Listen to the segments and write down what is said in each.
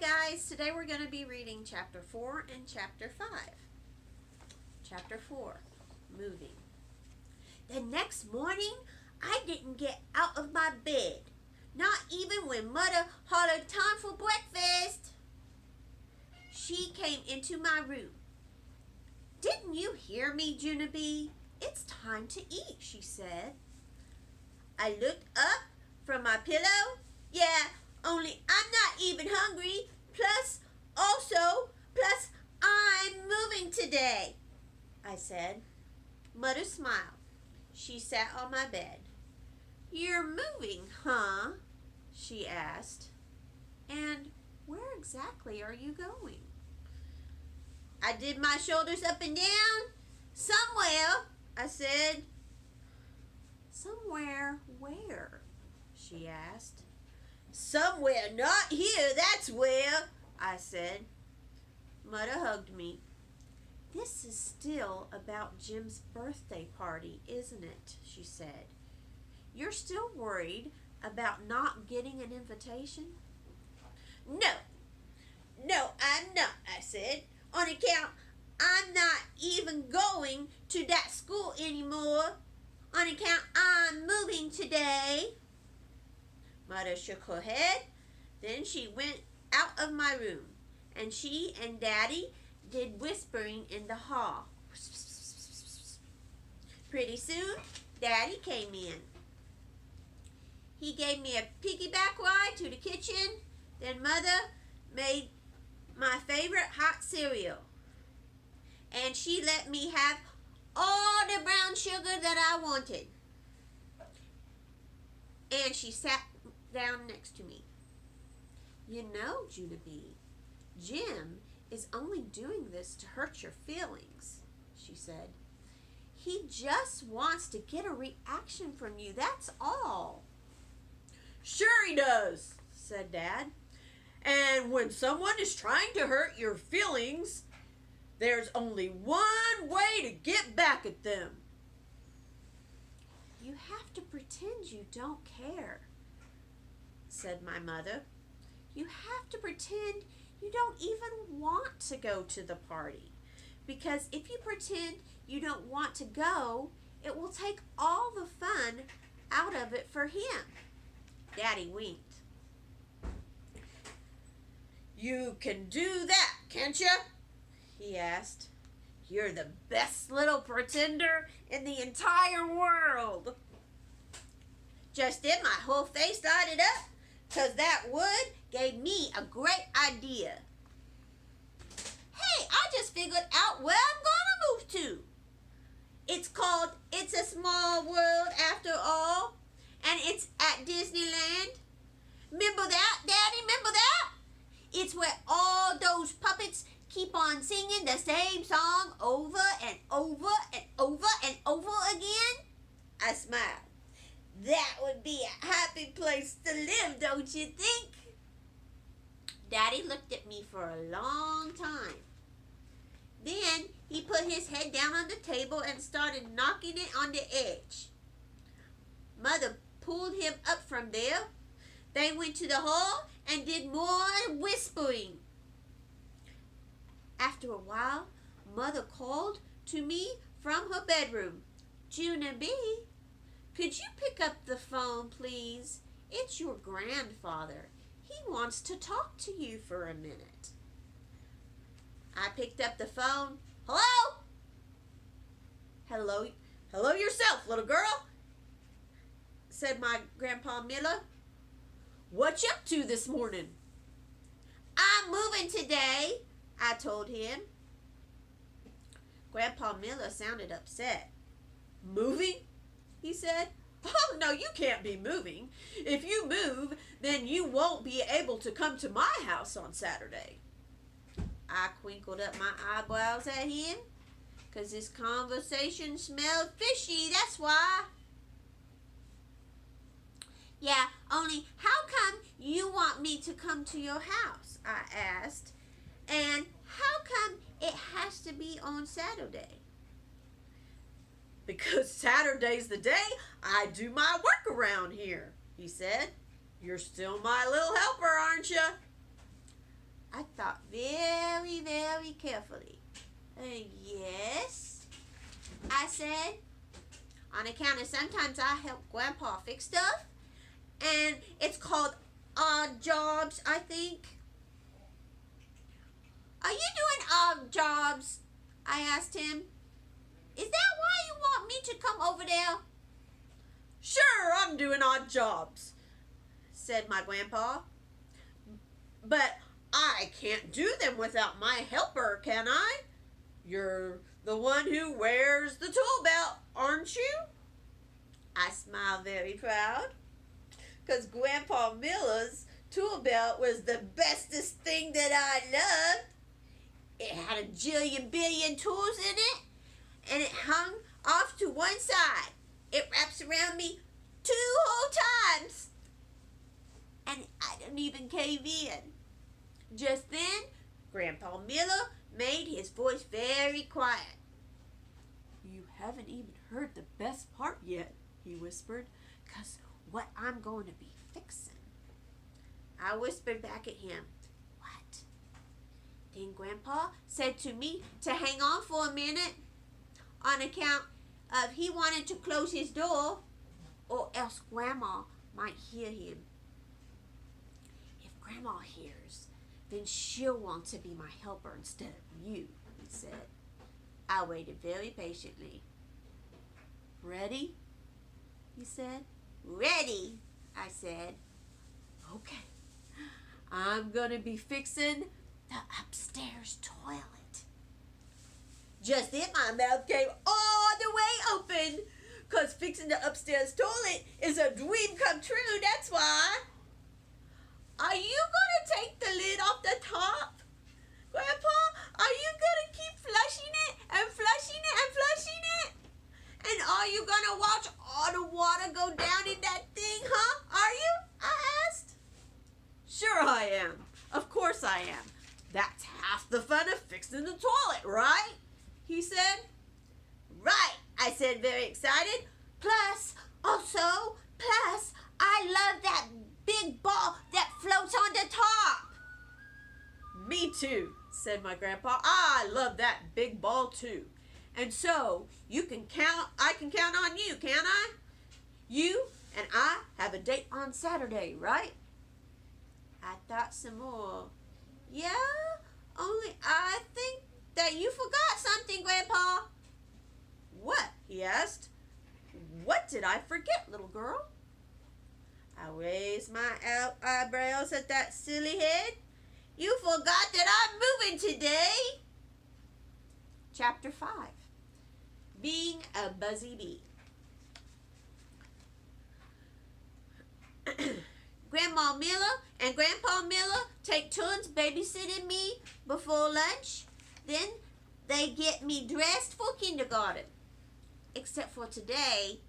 guys, today we're going to be reading Chapter 4 and Chapter 5. Chapter 4, Moving. The next morning, I didn't get out of my bed, not even when Mother hollered time for breakfast. She came into my room. Didn't you hear me, Junie B? It's time to eat, she said. I looked up from my pillow. Yeah, only I'm not even hungry. Plus, I'm moving today, I said. Mother smiled. She sat on my bed. You're moving, huh? She asked. And where exactly are you going? I did my shoulders up and down. Somewhere, I said. Somewhere where? She asked. Somewhere not here, that's where, I said. Mother hugged me. This is still about Jim's birthday party, isn't it? She said. You're still worried about not getting an invitation? No, I'm not, I said. On account, I'm not even going to that school anymore. On account, I'm moving today. Mother shook her head. Then she went out of my room, and she and Daddy did whispering in the hall. Pretty soon, Daddy came in. He gave me a piggyback ride to the kitchen. Then Mother made my favorite hot cereal. And she let me have all the brown sugar that I wanted. And she sat down next to me. You know, Junie B, Jim is only doing this to hurt your feelings, she said. He just wants to get a reaction from you, that's all. Sure he does, said Dad. And when someone is trying to hurt your feelings, there's only one way to get back at them. You have to pretend you don't care, said my mother. You have to pretend you don't even want to go to the party. Because if you pretend you don't want to go, it will take all the fun out of it for him. Daddy winked. You can do that, can't you? He asked. You're the best little pretender in the entire world. Just then my whole face lighted up, 'cause that wood gave me a great idea. Hey, I just figured out where I'm gonna move to. It's called It's a Small World After All, and it's at Disneyland. Remember that, Daddy? Remember that? It's where all those puppets keep on singing the same song over and over and over and over again. I smiled. That would be a happy place to live, don't you think? Daddy looked at me for a long time. Then he put his head down on the table and started knocking it on the edge. Mother pulled him up from there. They went to the hall and did more whispering. After a while, Mother called to me from her bedroom. Junie B, could you pick up the phone, please? It's your grandfather. He wants to talk to you for a minute. I picked up the phone. Hello? Hello yourself, little girl, said my Grandpa Miller. What you up to this morning? I'm moving today, I told him. Grandpa Miller sounded upset. Moving? He said. Oh, no, you can't be moving. If you move, then you won't be able to come to my house on Saturday. I twinkled up my eyebrows at him, 'cause this conversation smelled fishy, that's why. Yeah, only how come you want me to come to your house? I asked. And how come it has to be on Saturday? Because Saturday's the day I do my work around here, he said. You're still my little helper, aren't you? I thought very, very carefully. Yes, I said. On account of sometimes I help Grandpa fix stuff. And it's called odd jobs, I think. Are you doing odd jobs? I asked him. Is that why you want me to come over there? Sure, I'm doing odd jobs, said my grandpa. But I can't do them without my helper, can I? You're the one who wears the tool belt, aren't you? I smiled very proud, because Grandpa Miller's tool belt was the bestest thing that I loved. It had a jillion billion tools in it, and it hung off to one side. It wraps around me 2 whole times, and I don't even cave in. Just then, Grandpa Miller made his voice very quiet. You haven't even heard the best part yet, he whispered, 'cause what I'm going to be fixing. I whispered back at him, what? Then Grandpa said to me to hang on for a minute on account of he wanted to close his door or else Grandma might hear him. If Grandma hears, then she'll want to be my helper instead of you, he said. I waited very patiently. Ready? He said. Ready, I said. Okay, I'm going to be fixing the upstairs toilet. Just then my mouth came all the way open, 'cause fixing the upstairs toilet is a dream come true, that's why. Are you going to take the lid off the top? Grandpa, are you going to keep flushing it and flushing it and flushing it? And are you going to watch all the water go down in that thing, huh? Are you? I asked. Sure I am. Of course I am. That's half the fun of fixing the toilet, right? He said. Right, I said, very excited. Plus, I love that big ball that floats on the top. Me too, said my grandpa. I love that big ball too. And so, I can count on you, can't I? You and I have a date on Saturday, right? I thought some more. Yeah, only I think that you forgot something, Grandpa. What? He asked. What did I forget, little girl? I raised my eyebrows at that silly head. You forgot that I'm moving today. Chapter 5. Being a Buzzy Bee. Grandma Miller and Grandpa Miller take turns babysitting me before lunch. Then they get me dressed for kindergarten. Except for today,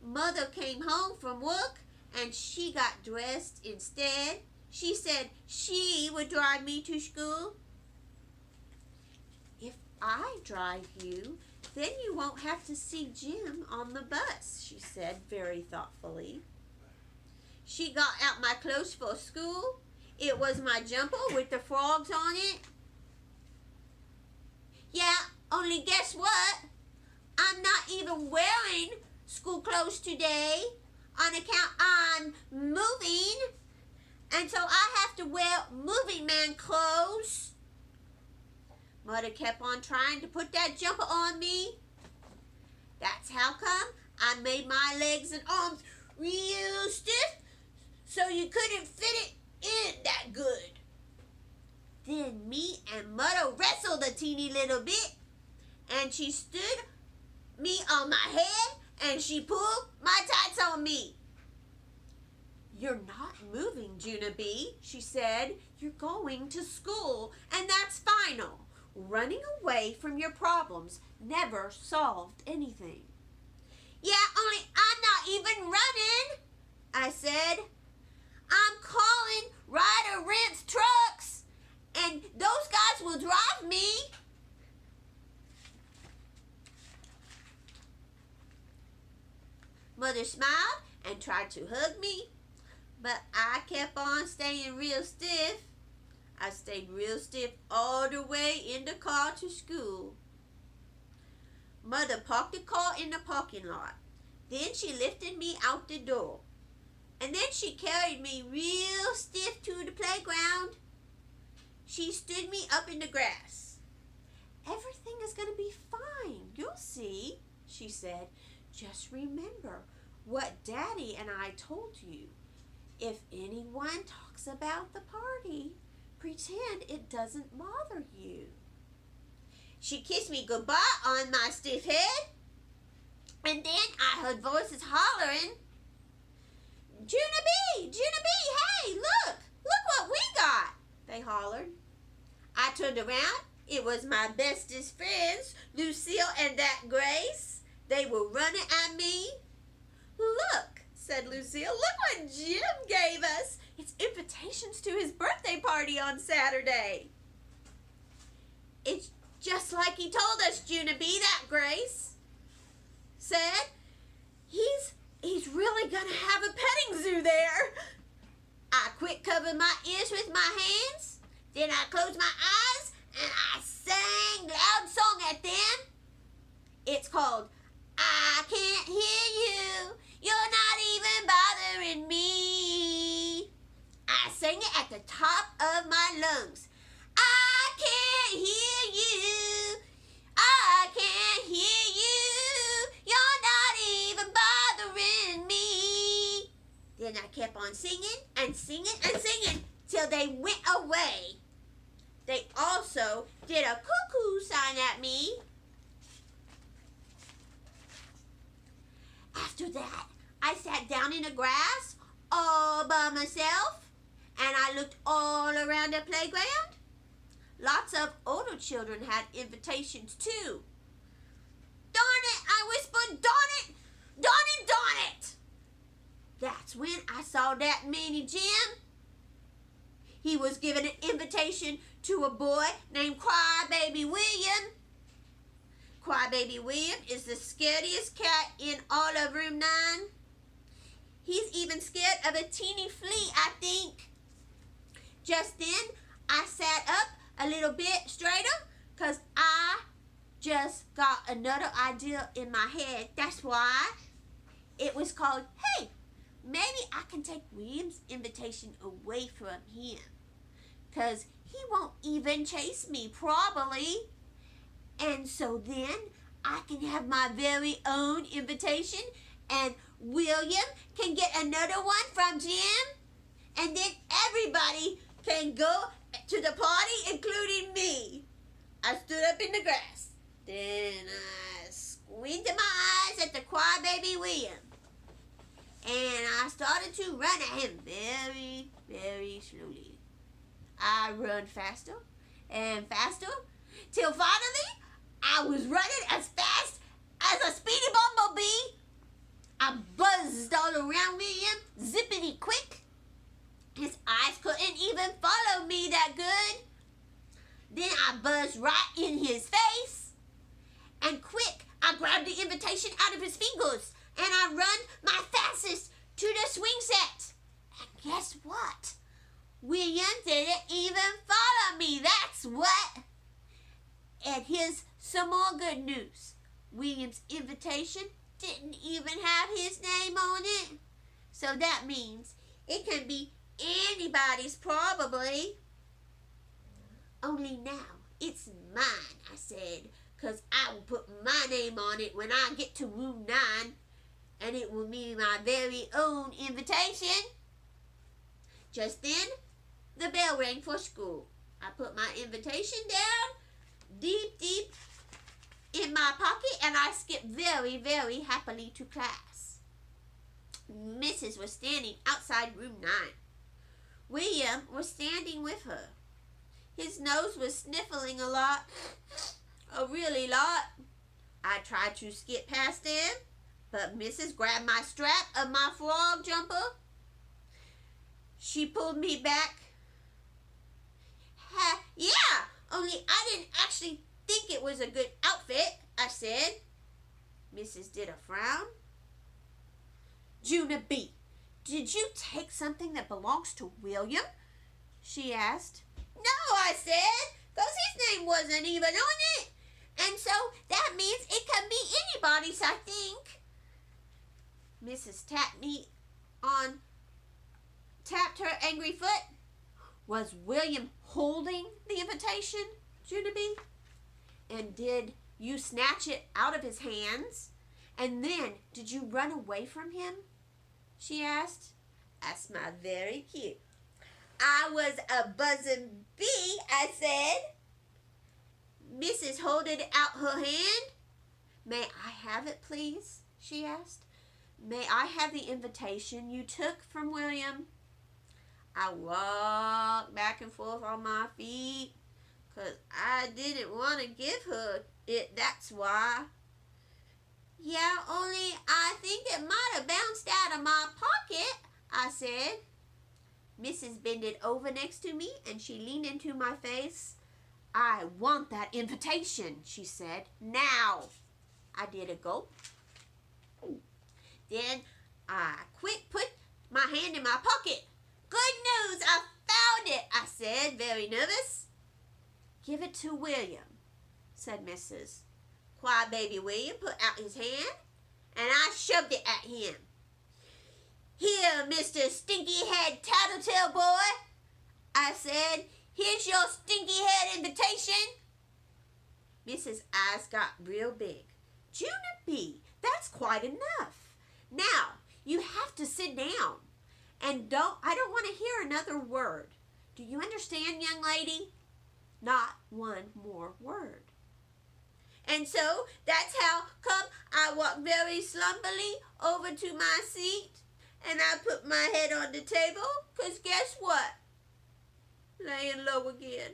Mother came home from work and she got dressed instead. She said she would drive me to school. If I drive you, then you won't have to see Jim on the bus, she said very thoughtfully. She got out my clothes for school. It was my jumper with the frogs on it. Yeah, only guess what? I'm not even wearing school clothes today on account I'm moving. And so I have to wear moving man clothes. Mother kept on trying to put that jumper on me. That's how come I made my legs and arms real stiff so you couldn't fit it in that good. Then me and Mother wrestled a teeny little bit, and she stood me on my head and she pulled my tights on me. You're not moving, Junie B, she said. You're going to school, and that's final. Running away from your problems never solved anything. Yeah, only I'm not even running, I said. I'm calling Ryder Rent's trucks, and those guys will drive me. Mother smiled and tried to hug me, but I kept on staying real stiff. I stayed real stiff all the way in the car to school. Mother parked the car in the parking lot. Then she lifted me out the door. And then she carried me real stiff to the playground. She stood me up in the grass. "Everything is going to be fine. You'll see," she said. "Just remember what Daddy and I told you. If anyone talks about the party, pretend it doesn't bother you." She kissed me goodbye on my stiff head. And then I heard voices hollering, "Junie B! Junie B! Hey, look! Look what we got!" They hollered. I turned around. It was my bestest friends, Lucille and that Grace. They were running at me. "Look," said Lucille, "look what Jim gave us. It's invitations to his birthday party on Saturday." "It's just like he told us, Junie B," that Grace said. He's really gonna have a petting zoo there." I quick covered my ears with my hands. Then I closed my eyes and I sang a loud song at them. It's called "I Can't Hear You, You're Not Even Bothering Me." I sang it at the top of my lungs. "I can't hear you, I can't hear you, you're not even bothering me." Then I kept on singing and singing and singing till they went away. They also did a cuckoo sign at me. After that, I sat down in the grass all by myself, and I looked all around the playground. Lots of older children had invitations too. "Darn it," I whispered, "darn it, darn it, darn it." That's when I saw that Meanie Jim. He was given an invitation to a boy named Crybaby William. Crybaby William is the scariest cat in all of room 9. He's even scared of a teeny flea, I think. Just then, I sat up a little bit straighter because I just got another idea in my head. That's why it was called, "Hey, maybe I can take William's invitation away from him, because he won't even chase me, probably. And so then I can have my very own invitation, and William can get another one from Jim, and then everybody can go to the party, including me." I stood up in the grass. Then I squinted my eyes at the Crybaby William, and I started to run at him very, very slowly. I run faster and faster till finally I was running as fast as a speedy bumblebee. I buzzed all around William, zippity quick. His eyes couldn't even follow me that good. Then I buzzed right in his face. And quick, I grabbed the invitation out of his fingers and I run my fastest to the swing set. And guess what? William didn't even follow me, that's what. And here's some more good news. William's invitation didn't even have his name on it. So that means it can be anybody's probably. Only now it's mine, I said, because I will put my name on it when I get to room 9, and it will be my very own invitation. Just then, the bell rang for school. I put my invitation down deep, deep in my pocket, and I skipped very, very happily to class. Mrs. was standing outside room 9. William was standing with her. His nose was sniffling a lot, a really lot. I tried to skip past him, but Mrs. grabbed my strap of my frog jumper. She pulled me back. Yeah, only I didn't actually think it was a good outfit, I said. Mrs. did a frown. "Junie B, did you take something that belongs to William?" she asked. no, I said, because his name wasn't even on it. And so that means it can be anybody's, I think. Mrs. tapped her angry foot. Was William holding the invitation, Junie B? And did you snatch it out of his hands? And then, did you run away from him? She asked. That's my very cute. I was a buzzing bee, I said. Mrs. holding out her hand. May I have it, please? She asked. May I have the invitation you took from William? I walked back and forth on my feet because I didn't want to give her it, that's why. Yeah, only I think it might have bounced out of my pocket, I said. Mrs. bended over next to me and she leaned into my face. I want that invitation, she said. Now. I did a gulp. Then I quick put my hand in my pocket. Good news, I found it, I said, very nervous. Give it to William, said Mrs. Quiet baby William put out his hand, and I shoved it at him. Here, Mr. Stinky-head tattletale boy, I said, here's your stinky-head invitation. Mrs. eyes got real big. Junie B, that's quite enough. Now, you have to sit down. And I don't want to hear another word. Do you understand, young lady? Not one more word. And so that's how come I walked very slumpily over to my seat and I put my head on the table, because guess what? Laying low again.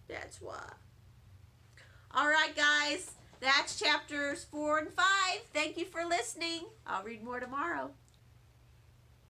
That's why. All right, guys. That's chapters 4 and 5. Thank you for listening. I'll read more tomorrow.